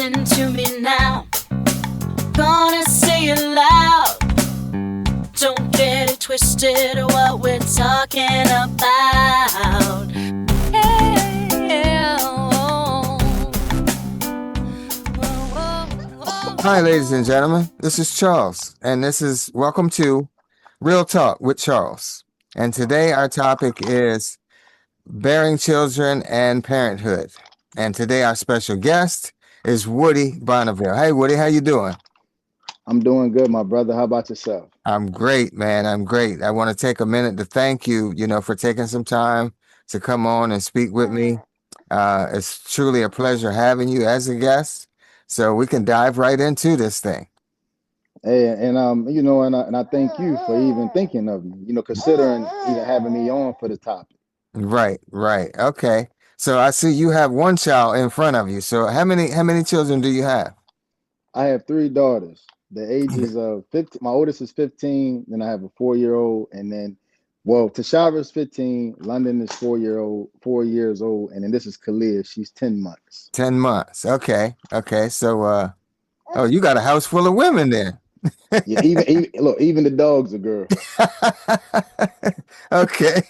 listen to me now. Gonna say it loud. Don't get it twisted what we're talking about. Yeah. Hi, ladies and gentlemen. This is Charles, and this is welcome to Real Talk with Charles. And today our topic is bearing children and parenthood. And today our special guest is Woody Bonneville. Hey, Woody, how you doing? I'm doing good, my brother. How about yourself? I'm great, man. I'm great. I want to take a minute to thank you, for taking some time to come on and speak with me. It's truly a pleasure having you as a guest. So we can dive right into this thing. Hey, and I thank you for even thinking of me. Considering even having me on for the topic. Right. Okay. So I see you have one child in front of you. So how many children do you have? I have three daughters. The ages of 15. My oldest is 15. Then I have a 4-year-old, and then, Tashara is 15. London is 4 years old, and then this is Kalia. She's 10 months. 10 months. Okay. So oh, you got a house full of women then. Yeah, even the dog's a girl. Okay.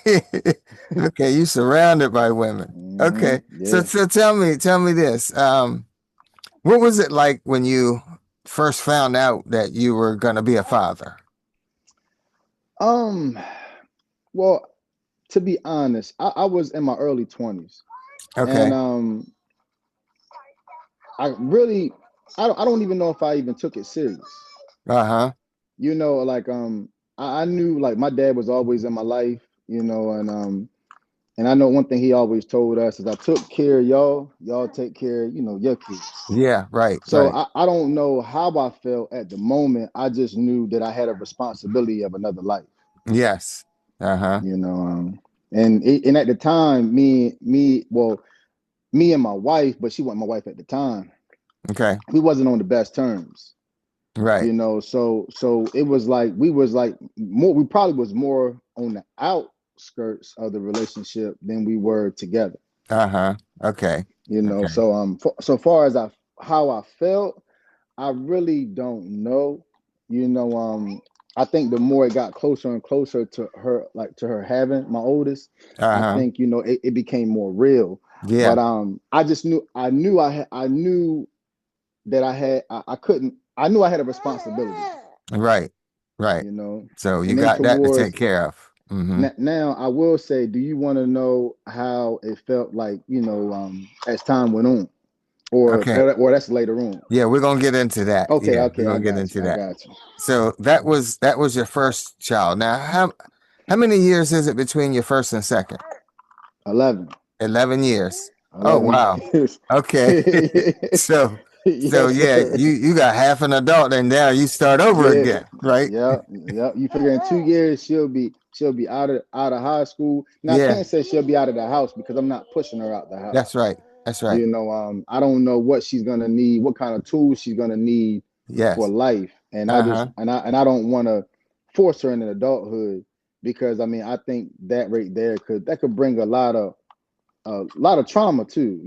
Okay, you surrounded by women. Okay. Yeah. So tell me this. What was it like when you first found out that you were gonna be a father? Well, to be honest, I was in my early 20s, Okay. and I don't even know if I even took it serious. Uh-huh. Like I knew like my dad was always in my life, and I know one thing he always told us is I took care of y'all take care of, your kids. Yeah, right. So I don't know how I felt at the moment. I just knew that I had a responsibility of another life. Yes. Uh-huh. And at the time, me and my wife, but she wasn't my wife at the time. Okay. We wasn't on the best terms. Right. So it was like we probably was more on the outskirts of the relationship than we were together. Uh-huh. Okay. Okay. So far as how I felt, I really don't know. I think the more it got closer and closer to her, like to her having my oldest, I Uh-huh. think it became more real. Yeah. But I just I knew that I couldn't. I knew I had a responsibility. Right. So you And then got that to take towards care of. Mm-hmm. now, I will say, do you want to know how it felt like, as time went on, Okay. or that's later on? Yeah, we're gonna get into that. Okay, Yeah, we're okay, gonna get into I that. got you. So that was your first child. Now, how many years is it between your first and second? 11. 11 years. Oh, 11 wow. years. Okay. So Yes, yeah, sir. you got half an adult and now you start over Yeah, again, right? yeah. You figure in 2 years she'll be out of high school. Now I Yeah, can't say she'll be out of the house because I'm not pushing her out the that's house. right. That's right. I don't know what she's gonna need, what kind of tools she's gonna need for Yes. life, and Uh-huh. I don't want to force her into adulthood because I think that right there could bring a lot of trauma too.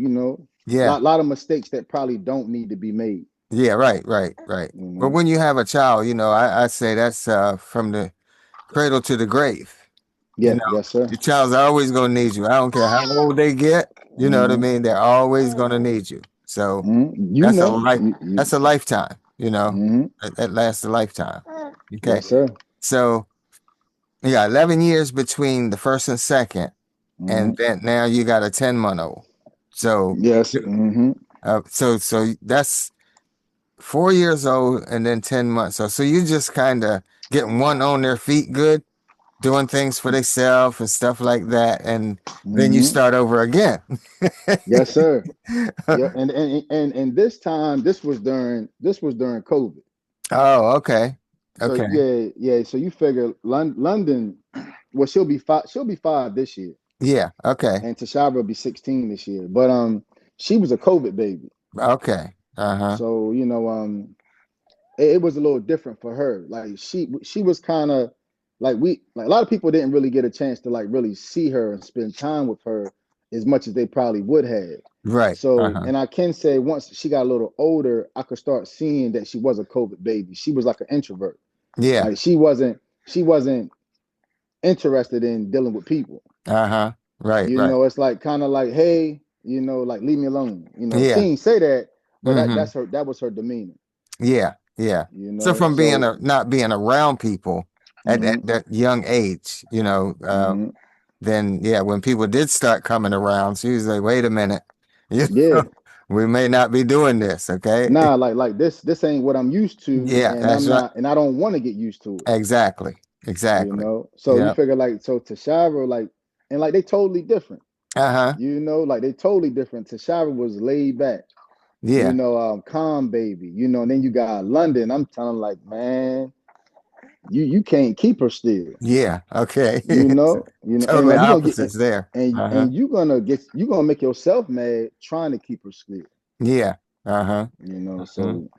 Yeah. Lot of mistakes that probably don't need to be made. Yeah, right. But when you have a child, I say that's from the cradle to the grave. You Yeah, know, yes, sir. your child's always gonna need you. I don't care how old they get, you know what I hmm mean? They're always gonna need you. So You that's a know, life that's a lifetime, hmm that lasts a lifetime. Okay. yes, sir. So you got 11 years between the first and second, hmm and then now you got a 10-month-old. So Yes. so that's 4 years old and then 10 months. So you just kind of getting one on their feet good, doing things for themselves and stuff like that, and then you hmm start over again. Yes, sir. Yeah, and this was during COVID. Oh, okay. So Okay. yeah. So you figure London, well, she'll be 5 this year, Yeah. Okay. and Tashara will be 16 this year. But she was a COVID baby, Okay. Uh-huh. so it was a little different for her. Like she was kind of like a lot of people didn't really get a chance to like really see her and spend time with her as much as they probably would have. Right. So, Uh-huh. and I can say once she got a little older, I could start seeing that she was a COVID baby. She was like an introvert. Yeah. Like she wasn't interested in dealing with people. Uh-huh. Right, You right. know, it's like kind of like, hey, you know, like leave me alone. You know, she Yeah. ain't say that, but Mm-hmm. that was her demeanor. Yeah, yeah. You So know, from being so not being around people at hmm that young age, hmm then yeah, when people did start coming around, she was like, wait a minute, you yeah, know, we may not be doing this, okay? nah, like this ain't what I'm used to, Yeah, and that's I'm right. not, and I don't want to get used to it. Exactly. You Exactly. know, so you Yep. figure like so Tashara like and like they totally different. Uh-huh. You know, like they totally different. Tashara was laid back. You Yeah. know, calm baby. You know, and then you got London. I'm telling like, man, you can't keep her still. Yeah. Okay. And Totally like you're gonna get opposites there. Uh-huh. and you're gonna make yourself mad trying to keep her still. Yeah. Uh-huh. You know, Mhm.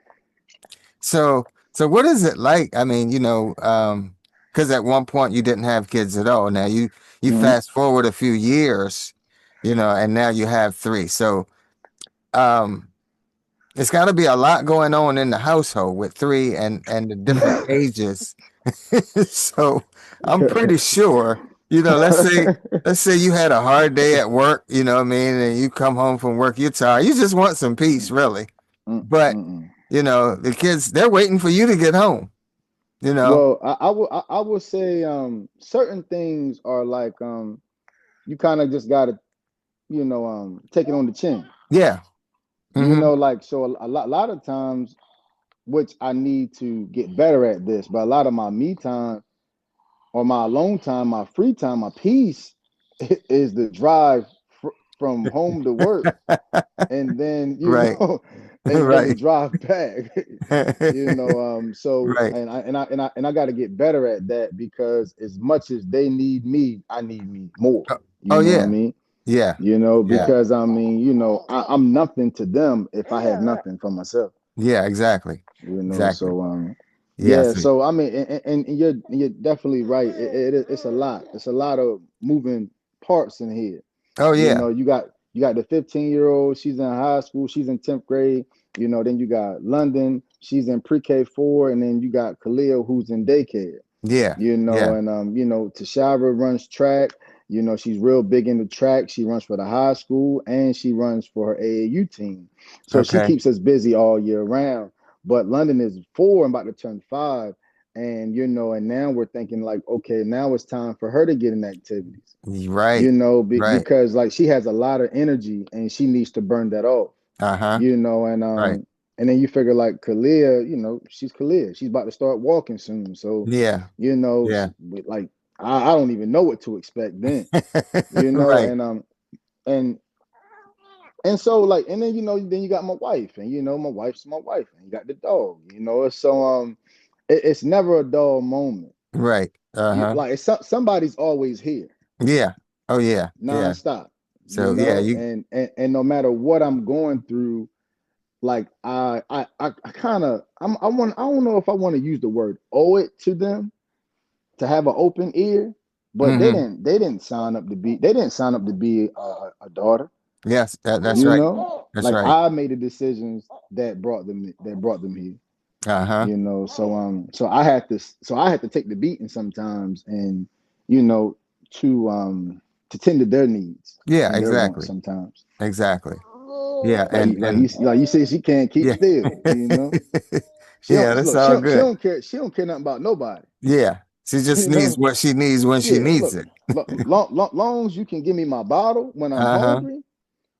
so So what is it like? I mean, because at one point you didn't have kids at all. Now you mhm. fast forward a few years, and now you have three. So um it's got to be a lot going on in the household with three and the different ages. So I'm pretty sure, let's say you had a hard day at work, you know what I mean, and you come home from work, you're tired. You just want some peace, really. But Mm-mm. the kids, they're waiting for you to get home, you know. Well, I would say certain things are like you kind of just gotta take it on the chin. Yeah. You Mm-hmm. know, like so a lot of times, which I need to get better at this, but a lot of my me time or my alone time, my free time, my peace is the drive from home to work, and then Right. and then the Right. drive back. So Right. and I got to get better at that because as much as they need me, I need me more. Oh, You oh know what I yeah. mean? Yeah. Yeah. Because I mean, I'm nothing to them if I have nothing for myself. Yeah, exactly. Exactly. So yeah. Yes. So I mean, and you're definitely right. It's a lot. It's a lot of moving parts in here. Oh yeah. You got the 15-year-old. She's in high school. She's in 10th grade. Then you got London. She's in pre-K 4, and then you got Khalil who's in daycare. Yeah. Yeah. And Tashara runs track. She's real big into track. She runs for the high school and she runs for her AAU team. So she Okay. keeps us busy all year round. But London is 4 and about to turn 5. And now we're thinking like, okay, now it's time for her to get in activities. Right. Right. Because like she has a lot of energy and she needs to burn that off. Uh-huh. And Right. and then you figure like Kalia, she's Kalia. She's about to start walking soon. So, Yeah. Yeah. like I don't even know what to expect then. You know, Right. And so like and then you got my wife and my wife's my wife and you got the dog. So it's never a dull moment. Right. Uh-huh. Like somebody's always here Yeah. Oh yeah. Yeah. nonstop. So yeah, And no matter what I'm going through, like I kind of I don't know if I want to use the word owe it to them to have an open ear, but mm-hmm. they didn't sign up to be a daughter. Yes, that's right. That's Like right. I made the decisions that brought them here. Uh-huh. So I had to take the beating sometimes and you know to tend to their needs Yeah, and their wants exactly. sometimes. Exactly. Yeah, Like you say she can't keep yeah. still. She Yeah, don't that's look. She all don't. She good. don't care. She don't care nothing about nobody. Yeah. She just You needs know. what she needs when she Yeah. needs Look. it. Long as you can give me my bottle when I'm Uh-huh. hungry.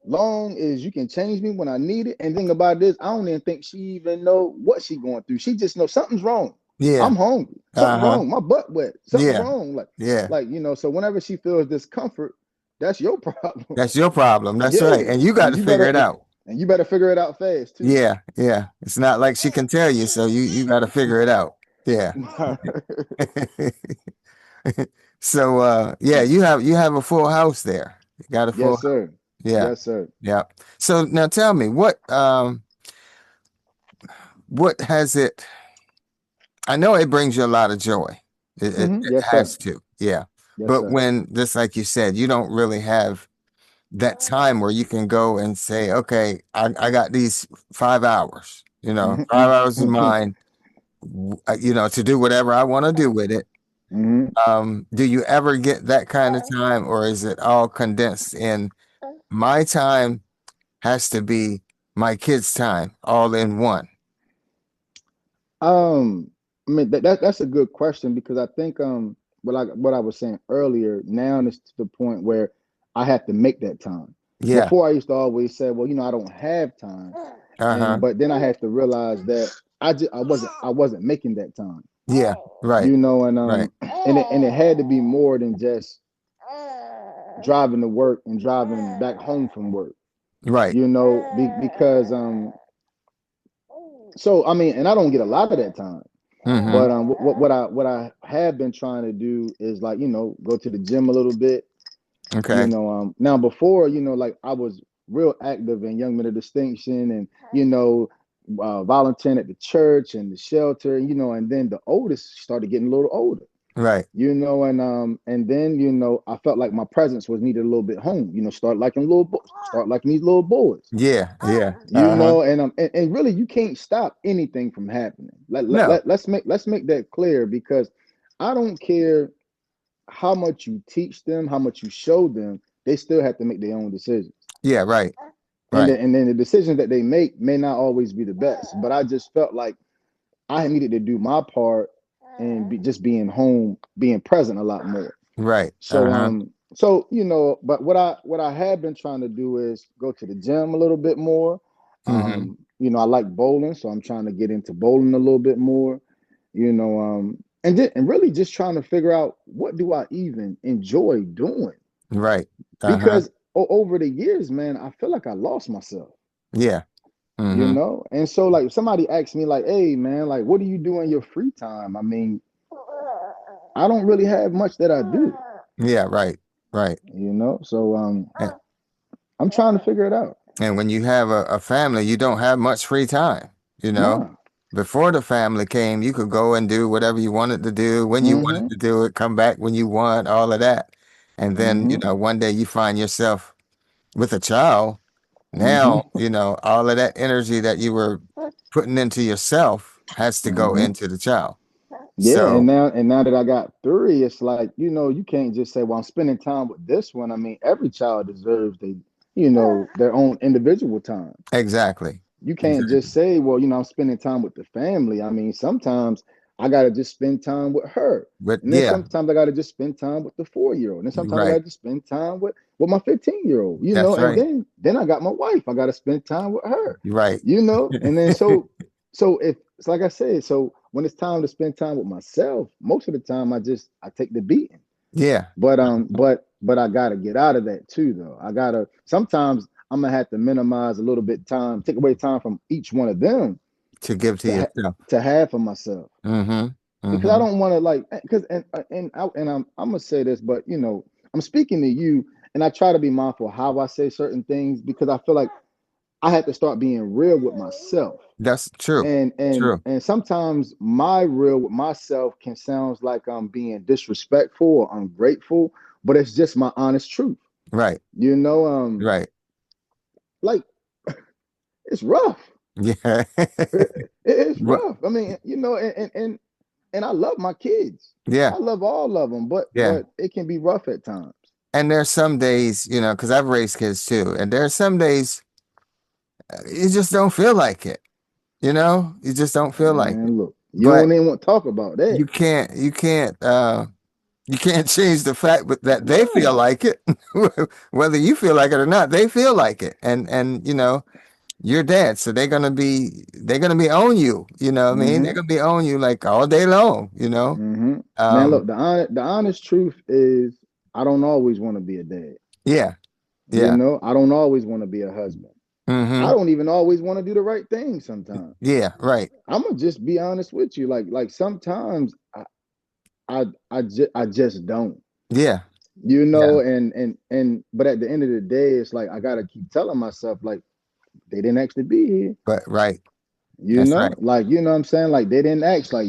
Long as you can change me when I need it. And think about this. I don't even think she even know what she going through. She just knows something's wrong. Yeah. I'm hungry. Something Uh-huh. wrong. My butt wet. Something Yeah. wrong. Yeah. So whenever she feels discomfort, that's your problem. That's your problem. That's right. Yeah. And you got And to you figure better it out. and you better figure it out fast too. Yeah. Yeah. It's not like she can tell you, so you got to figure it out. Yeah. So yeah, you have a full house there. You got a full Yes, sir. yeah. Yes, sir. Yeah. So now tell me what has it I know it brings you a lot of joy. It Yes, sir. has to. Yeah. Yes, But sir. when just like you said, you don't really have that time where you can go and say, okay, I got these 5 hours, 5 hours of mine, to do whatever I want to do with it. Hmm. Do you ever get that kind of time, or is it all condensed in my time has to be my kids' time all in one? I mean that's a good question because I think what I was saying earlier now is to the point where I have to make that time. Yeah. Before I used to always say, well, I don't have time, Uh-huh. but then I had to realize that I wasn't making that time, Yeah. Right. and Right. and it had to be more than just driving to work and driving back home from work, Right. because so I mean, and I don't get a lot of that time. Mm-hmm. But what I have been trying to do is like go to the gym a little bit. Okay. Now before like I was real active in Young Men of Distinction and volunteering at the church and the shelter. And then the oldest started getting a little older. Right. And then I felt like my presence was needed a little bit home. Start liking these little boys. Yeah. Yeah. Uh-huh. And really you can't stop anything from happening. No. Let's make that clear, because I don't care how much you teach them, how much you show them, they still have to make their own decisions. Yeah. Right. And Right. then the decisions that they make may not always be the best, but I just felt like I needed to do my part and just being home, being present a lot more. Right. So Uh-huh. but what I have been trying to do is go to the gym a little bit more. Mm-hmm. I like bowling, so I'm trying to get into bowling a little bit more. And really just trying to figure out what do I even enjoy doing, Right. Uh-huh. because over the years, man, I feel like I lost myself. Yeah. Mm-hmm. And so like if somebody asks me like, hey man, like what do you do in your free time? I mean, I don't really have much that I do. Yeah. Right. Right. So And, I'm trying to figure it out. and when you have a family, you don't have much free time, you know. Nah. Before the family came, you could go and do whatever you wanted to do, when you wanted Mm-hmm. to do it, come back when you want, all of that. And then, Mm-hmm. one day you find yourself with a child. Now, Mm-hmm. all of that energy that you were putting into yourself has to go Mm-hmm. into the child. Yeah, and So, now that I got three, it's like, you can't just say, well, I'm spending time with this one. I mean, every child deserves their own individual time. exactly. You can't just Exactly. say, well, I'm spending time with the family. I mean, sometimes I gotta just spend time with her. But And then yeah, sometimes I gotta just spend time with the 4-year-old. And then sometimes I right. gotta just spend time with my 15-year-old, That's and right. then I got my wife. I gotta spend time with her, Right. and then so if it's like I said, so when it's time to spend time with myself, most of the time I take the beating. Yeah. But I gotta get out of that too, though. I gotta sometimes I'm gonna have to minimize a little bit time, take away time from each one of them To give to to yourself. to have for myself, Mm-hmm. because I Mm-hmm. don't want to like because I'm gonna say this, but I'm speaking to you, and I try to be mindful of how I say certain things, because I feel like I had to start being real with myself. That's true. True. And sometimes my real with myself can sound like I'm being disrespectful or ungrateful, but it's just my honest truth. Right. You know, Right. like it's rough. Yeah. It's Ru- rough. I mean, and I love my kids. Yeah. I love all of them, but Yeah. it can be rough at times. And there's some days, because I've raised kids too, and there's some days you just don't feel like it. You just don't feel like it. Man, look, you But don't even want to talk about that. you can't change the fact that they feel Nah. like it. Whether you feel like it or not, they feel like it. And you're dad, so they're gonna be on you. You know what I mean? They're Mm-hmm. gonna be on you like all day long. Mm-hmm. Man, Um, look, the honest truth is I don't always want to be a dad. yeah, yeah. I don't always want to be a husband. I Mm-hmm. don't even always want to do the right thing sometimes. Yeah, right. I'm gonna just be honest with you. Like sometimes I just don't. Yeah, yeah. But at the end of the day, it's like I gotta keep telling myself like they didn't actually be here. But right. That's right. Like what I'm saying, like they didn't act, like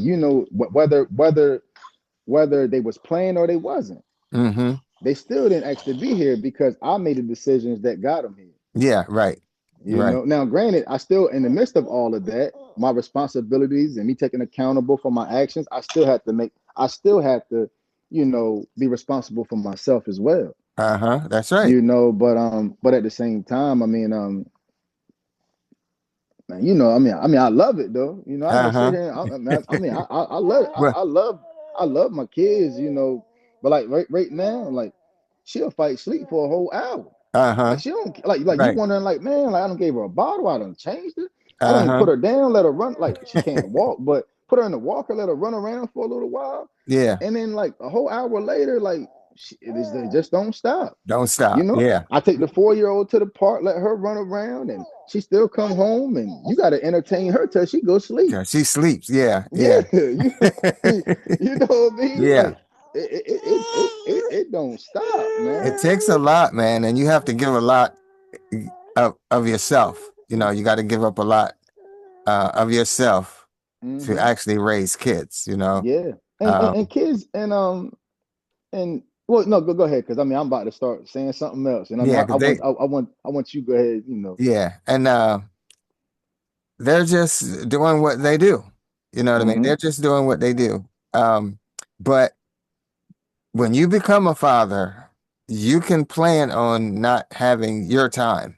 whether they was playing or they wasn't. Mm-hmm. they still didn't actually be here because I made the decisions that got them here. Yeah, right. You Right. know, now granted, I still in the midst of all of that, my responsibilities and me taking accountable for my actions, I still have to, be responsible for myself as well. Uh-huh. That's right. But at the same time, I mean, man, I love it though. I ain't gonna sit Uh-huh. here. I love it. Well, I love my kids. But like right now, like she'll fight sleep for a whole hour. Like uh-huh. she don't like you Right. wondering like, man, like I don't gave her a bottle. I done changed her. I don't put Uh-huh. her down, let her run. Like she can't walk, but put her in the walker, let her run around for a little while, Yeah. and then like a whole hour later, like they just don't stop. Don't You stop. know, Yeah. I take the 4 year old to the park, let her run around, and she still come home, and you got to entertain her till she go sleep. Yeah, she sleeps. Yeah. Yeah, Yeah. you know what I mean? Yeah. Like it don't stop, It man. takes a lot, man, and you have to give a lot of yourself. You got to give up a lot of yourself to Hmm. actually raise kids, Yeah, and Um, kids and well, no, go ahead, because I mean I'm about to start saying something else, and I mean yeah, because I want you to go ahead. yeah, and they're just doing what they do. You know what I mean? Hmm. They're just doing what they do. But when you become a father, you can plan on not having your time.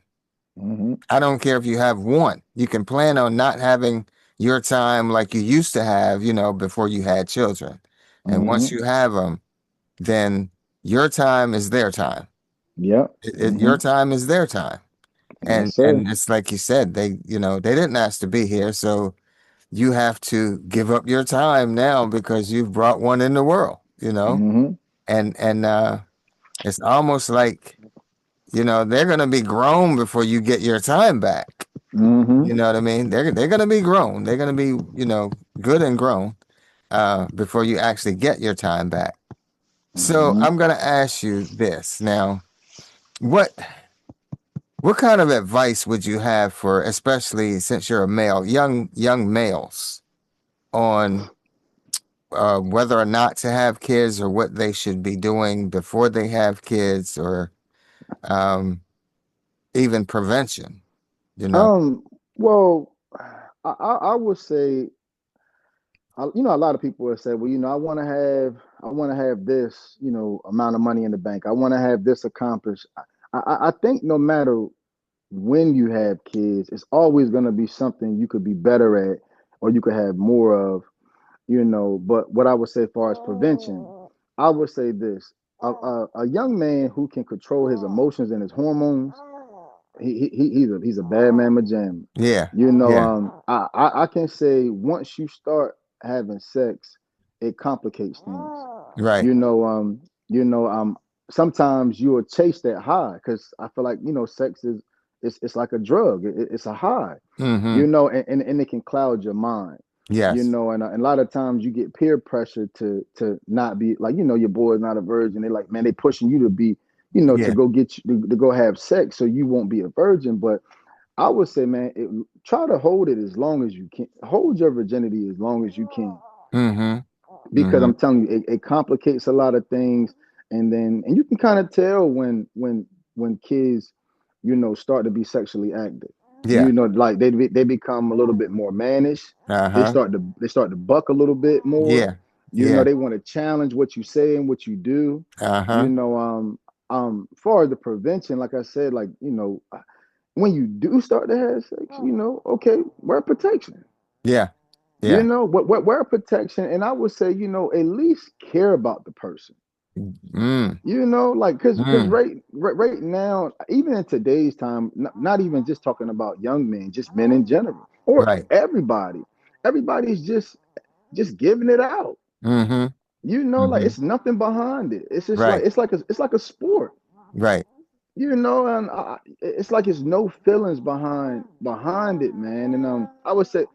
Hmm. I don't care if you have one. You can plan on not having your time like you used to have, before you had children. And once Hmm. you have them, then your time is their time. Yep. Your Hmm. time is their time. Yes, And sir. and it's like you said, they didn't ask to be here, so you have to give up your time now because you've brought one in the world, Hmm. and it's almost like, they're gonna be grown before you get your time back. Hmm. You know what I mean? They're gonna be grown. They're gonna be, good and grown before you actually get your time back. So Hmm. I'm gonna ask you this now. What what kind of advice would you have for, especially since you're a male, young males, on whether or not to have kids, or what they should be doing before they have kids, or um, even prevention? You know? Um. Well, I would say, a lot of people have said, well, I want to have this, amount of money in the bank. I want to have this accomplished. I think no matter when you have kids, it's always going to be something you could be better at, or you could have more of, But what I would say, as far as prevention, I would say this: a young man who can control his emotions and his hormones, he's a bad man majam. Yeah, yeah, I can say once you start having sex, it complicates things. right. You know, sometimes you will chase that high because I feel like sex is it's like a drug. It's a high. Mm-hmm. And it can cloud your mind. Yes. And a lot of times you get peer pressure to not be like, your boy is not a virgin. They like, man, they pushing you to be, to Yeah. go get you to go have sex so you won't be a virgin. But I would say, man, try to hold it as long as you can. Hold your virginity as long as you can, Mm-hmm. because Mm-hmm. I'm telling you, it complicates a lot of things. And you can kind of tell when kids, start to be sexually active. Yeah. Like they become a little bit more mannish. They Uh-huh. start to buck a little bit more. Yeah. Yeah. They want to challenge what you say and what you do. You Uh-huh. know, far as the prevention, like I said, like when you do start to have sex, okay, wear protection. Yeah. Yeah. Wear protection, and I would say, at least care about the person. Mm. Like because Mm. right now, even in today's time, not even just talking about young men, just men in general, or Right. everybody's just giving it out. Mm-hmm. Like Mm-hmm. it's nothing behind it. It's just like Right. it's like a sport. Right. And it's like it's no feelings behind it, man. And I would say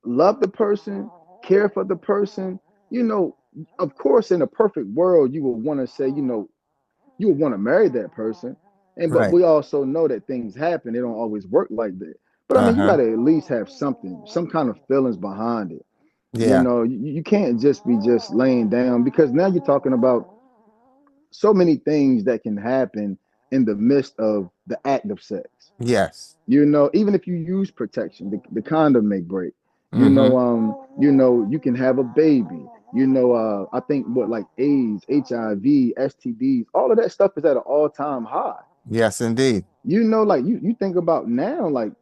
love the person, care for the person. You know, of course, in a perfect world, you would want to say, you would want to marry that person. But Right. we also know that things happen. They don't always work like that. But I mean, you got Uh-huh. to at least have something, some kind of feelings behind it. Yeah. You can't just be just laying down, because now you're talking about so many things that can happen in the midst of the act of sex. Yes. You know, even if you use protection, the condom may break. Mm-hmm. You can have a baby. I think what like AIDS, HIV, STDs, all of that stuff is at an all-time high. Yes, indeed. Like you think about now, like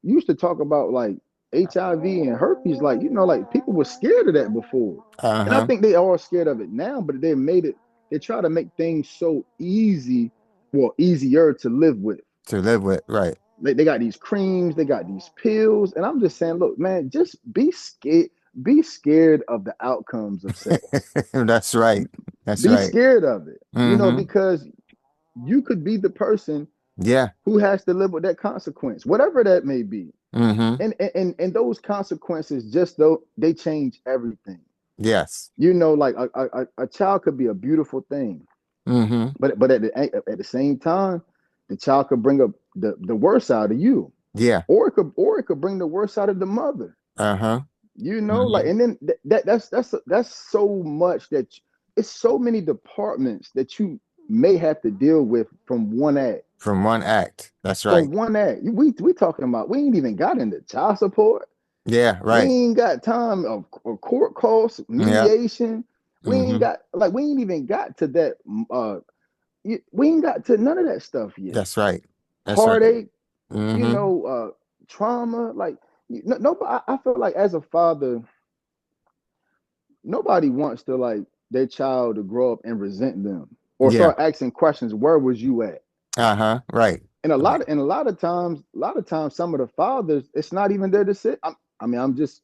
you used to talk about like HIV and herpes, like like people were scared of that before. And I Uh-huh. think they are scared of it now, but they try to make things so easy, well, easier to live with. To live with, right. They got these creams, they got these pills, and I'm just saying, look, man, just be scared of the outcomes of sex. That's right. That's Be right. scared of it, Mm-hmm. because you could be the person Yeah. who has to live with that consequence, whatever that may be. Mm-hmm. And those consequences, just though they change everything. Yes. Like a child could be a beautiful thing, Mm-hmm. but at the same time, the child could bring up the worst out of you, Yeah. or it could bring the worst out of the mother. Uh-huh. Like, Mm-hmm. and then that's so much it's so many departments that you may have to deal with from one act. From one act. That's right. From one act, we talking about, we ain't even got into child support. Yeah, We right. ain't got time of court costs, Yeah. mediation. Mm-hmm. We ain't even got to that. We ain't got to none of that stuff yet. That's right. That's right. Heartache, Mm-hmm. trauma. Like, nobody. I feel like as a father, nobody wants to like their child to grow up and resent them or Yeah. start asking questions. Where was you at? Uh-huh. Right. And a lot Right. of and a lot of times, some of the fathers, it's not even their decision. I'm just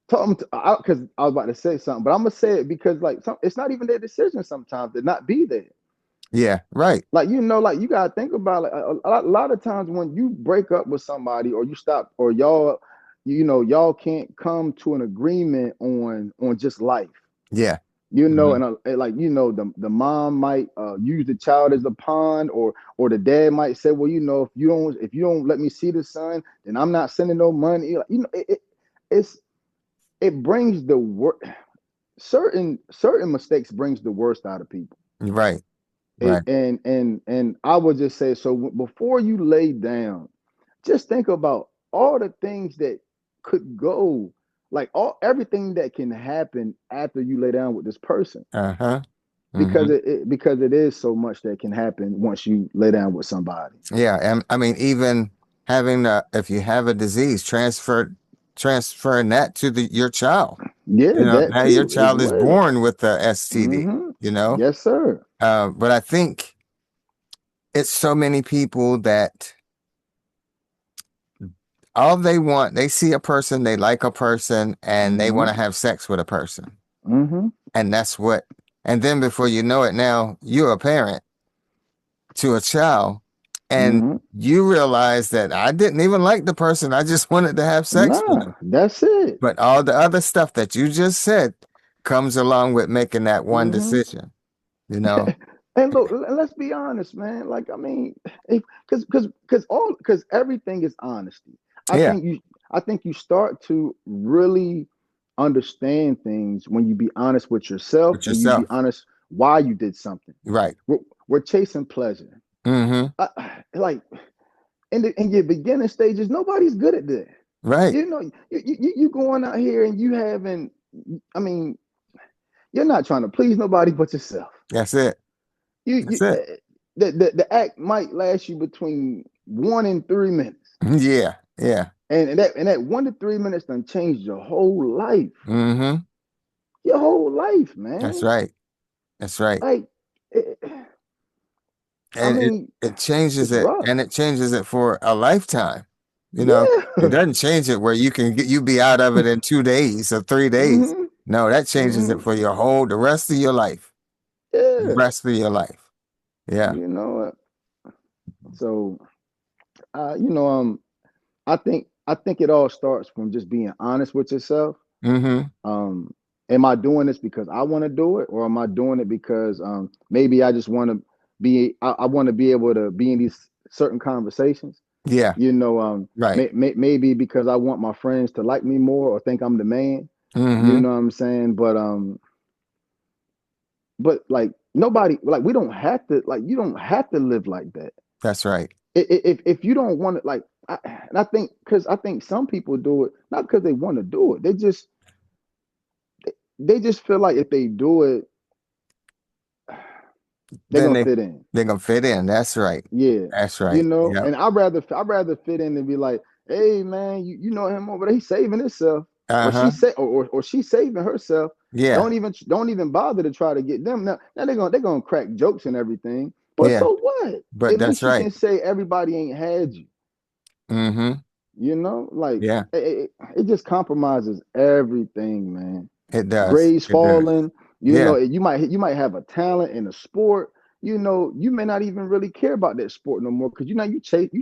talking because I was about to say something, but I'm gonna say it because like it's not even their decision sometimes to not be there. Yeah. Right. Like, like you gotta think about, like a lot of times when you break up with somebody, or you stop, or y'all can't come to an agreement on just life. Yeah. Mm-hmm. And like, the mom might use the child as a pawn, or the dad might say, well, if you don't let me see the son, then I'm not sending no money. Like, it's it brings the worst. Certain mistakes brings the worst out of people. Right. Right. And I would just say, so before you lay down, just think about all the things that could go, like everything that can happen after you lay down with this person, Uh-huh. because Mm-hmm. it is so much that can happen once you lay down with somebody. Yeah. And I mean, even having if you have a disease, transferring that to your child. Yeah, that Now your too as child is well. born with the STD, Hmm. you know? Yes, sir. But I think it's so many people that all they want, they see a person, they like a person, and they want Hmm. to have sex with a person. Hmm. And and then before you know it, now you're a parent to a child, and Hmm. you realize that I didn't even like the person. I just wanted to have sex with Nah, them. that's it. But all the other stuff that you just said comes along with making that one Hmm. decision, you know? And look, let's be honest, man. Like, I mean, because everything is honesty. I Yeah, think you I think you start to really understand things when you be honest with yourself, with and you be yourself. honest why you did something. Right. We're chasing pleasure. Mm-hmm. Like, in your beginning stages, nobody's good at that. Right. You going out here and you having, I mean, you're not trying to please nobody but yourself. That's it. You That's it. the act might last you between 1 and 3 minutes, Yeah. Yeah. and that 1 to 3 minutes done changed your whole life. Mm-hmm. Your whole life, That's man. right. That's right. Like, it, I And mean, it changes it's it, rough. and it changes it for a lifetime. It Yeah. doesn't change it where you be out of it in 2 days or 3 days. Hmm. No, that changes it Hmm. for the rest of your life. The Yeah. rest of your life. Yeah. You know what? So, uh, you know, um, I think it all starts from just being honest with yourself. Mm-hmm. um am I doing this because I want to do it, or am I doing it because maybe I just want to I want to be able to be in these certain conversations, Yeah. Right. maybe because I want my friends to like me more or think I'm the man. You Mm-hmm. know what I'm saying? But like, nobody, like, we don't have to, like, you don't have to live like that. That's right. If you don't want it, like, and I think, because I think some people do it not because they want to do it. They just feel like if they do it, they're Then gonna fit in. they're gonna fit in. That's right. Yeah, That's right. Yep. and I'd rather fit in and be like, hey man, you know him over there, he's saving himself, or Uh-huh. or she's saving herself. Yeah. Don't even bother to try to get them. Now they're gonna crack jokes and everything, but Yeah. so what? But At that's least you right. can say everybody ain't had you. Mm-hmm. Like Yeah. it just compromises everything, man. It does. Grades It does. falling. Yeah. You might have a talent in a sport. You may not even really care about that sport no more because you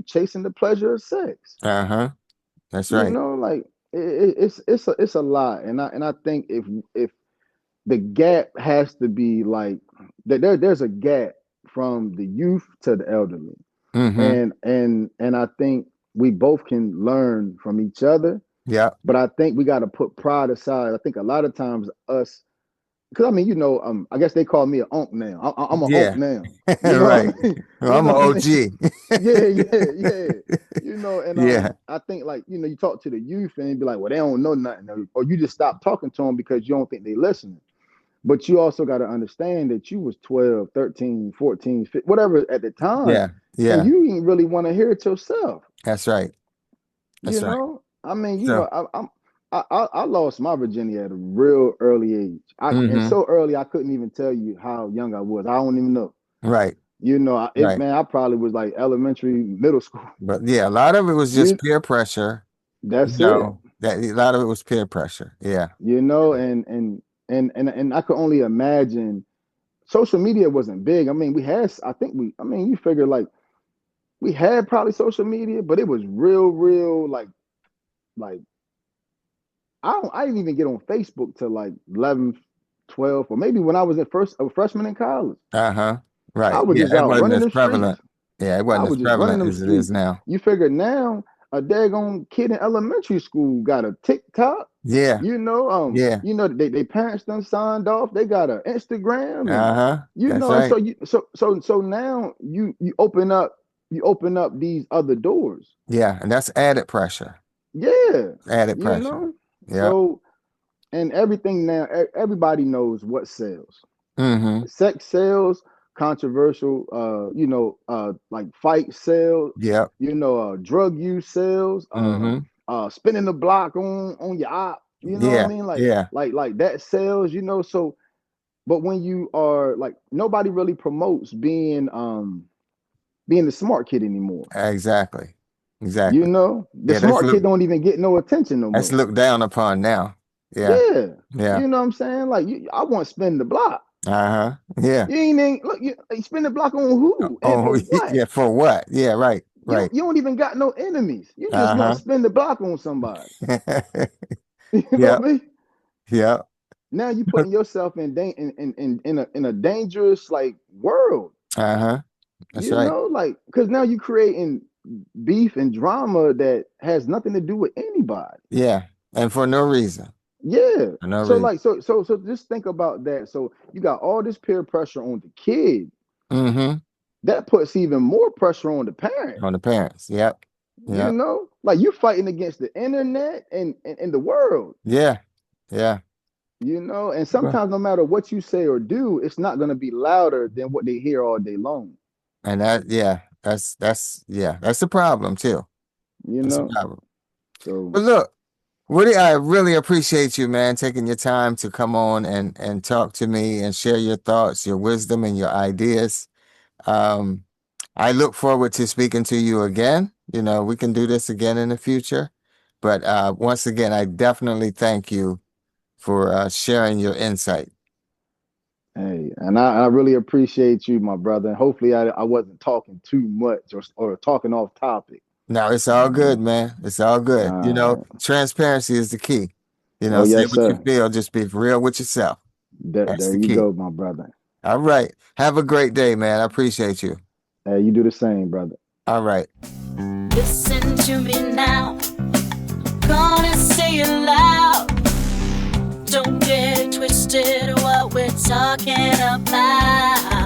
chasing the pleasure of sex. Uh-huh. That's right. Like it's a lot, and I think if the gap has to be like that, there's a gap from the youth to the elderly, Mm-hmm. and I think we both can learn from each other. Yeah. But I think we got to put pride aside. I think a lot of times us, because I mean, I guess they call me an unk now. I'm an unk Yeah. now. You know Right. what I mean? Well, You I'm know an what I mean? OG. Yeah. And Yeah. I think, like, you talk to the youth and be like, well, they don't know nothing, or you just stop talking to them because you don't think they listening. But you also got to understand that you was 12, 13, 14, 15, whatever at the time, Yeah. and Yeah. you didn't really want to hear it yourself. That's right. That's right. I mean, So, I lost my virginity at a real early age. And mm-hmm. so early I couldn't even tell you how young I was. I don't even know. Right. Right. Man, I probably was like elementary, middle school. But yeah, a lot of it was just You, peer pressure. that's it. That a lot of it was peer pressure. Yeah. And I could only imagine. Social media wasn't big. I mean, I mean, you figure like we had probably social media, but it was real like I didn't even get on Facebook till like 11, 12, or maybe when I was a freshman in college. Uh-huh. I Right. was Yeah, just it out wasn't running as the prevalent. streets. Yeah, it I wasn't as was just running prevalent them as it is streets. now. You figure now a daggone kid in elementary school got a TikTok. Yeah. Yeah. They parents done signed off. They got an Instagram, and Uh-huh. That's and right. so now you open up these other doors. Yeah, and that's added pressure. Yeah, Added you pressure. know. Yeah. So, and everything now, everybody knows what sells. Mm-hmm. Sex sells, controversial, like fight sells, Yep. drug use sells, Mm-hmm. spinning the block on your op, you know what I Yeah. mean? Yeah. Like that sells, so, but when you are like, nobody really promotes being the smart kid anymore. Exactly. Exactly. The Yeah, smart kid don't even get no attention no that's more. looked down upon now. Yeah. Yeah. Yeah. You know what I'm saying? Like, I want to spin the block. Uh-huh. Yeah. You ain't even look. You spin the block on who and for Oh, what? yeah, for what? Yeah, right. Right. You don't even got no enemies. You just want Uh-huh. to spin the block on somebody. You know Yep. what I mean? Yep. Now you putting yourself in a dangerous like world. Uh-huh. That's right. Like, because now you creating beef and drama that has nothing to do with anybody. Yeah. And for no reason. Yeah. For no So reason. like so just think about that. So you got all this peer pressure on the kid. Mm-hmm. That puts even more pressure on the parent. On the parents. Yep. Yep. Like you fighting against the internet and the world. Yeah. Yeah. And sometimes no matter what you say or do, it's not going to be louder than what they hear all day long. And that's the problem too. That's the problem. So, But look, Woody, I really appreciate you, man, taking your time to come on and talk to me and share your thoughts, your wisdom, and your ideas. I look forward to speaking to you again. We can do this again in the future. But once again, I definitely thank you for sharing your insight. hey, and I really appreciate you, my brother. And hopefully I wasn't talking too much or talking off topic. No, it's all good, man. It's all good. All right. Transparency is the key. Oh, Say yes, what you sir. feel. Just be real with yourself. That's There the you key. go, my brother. All right. Have a great day, man. I appreciate you. Hey, you do the same, brother. All right. Listen to me now. Gonna say it loud. Don't get it twisted. twisted what we're talking about.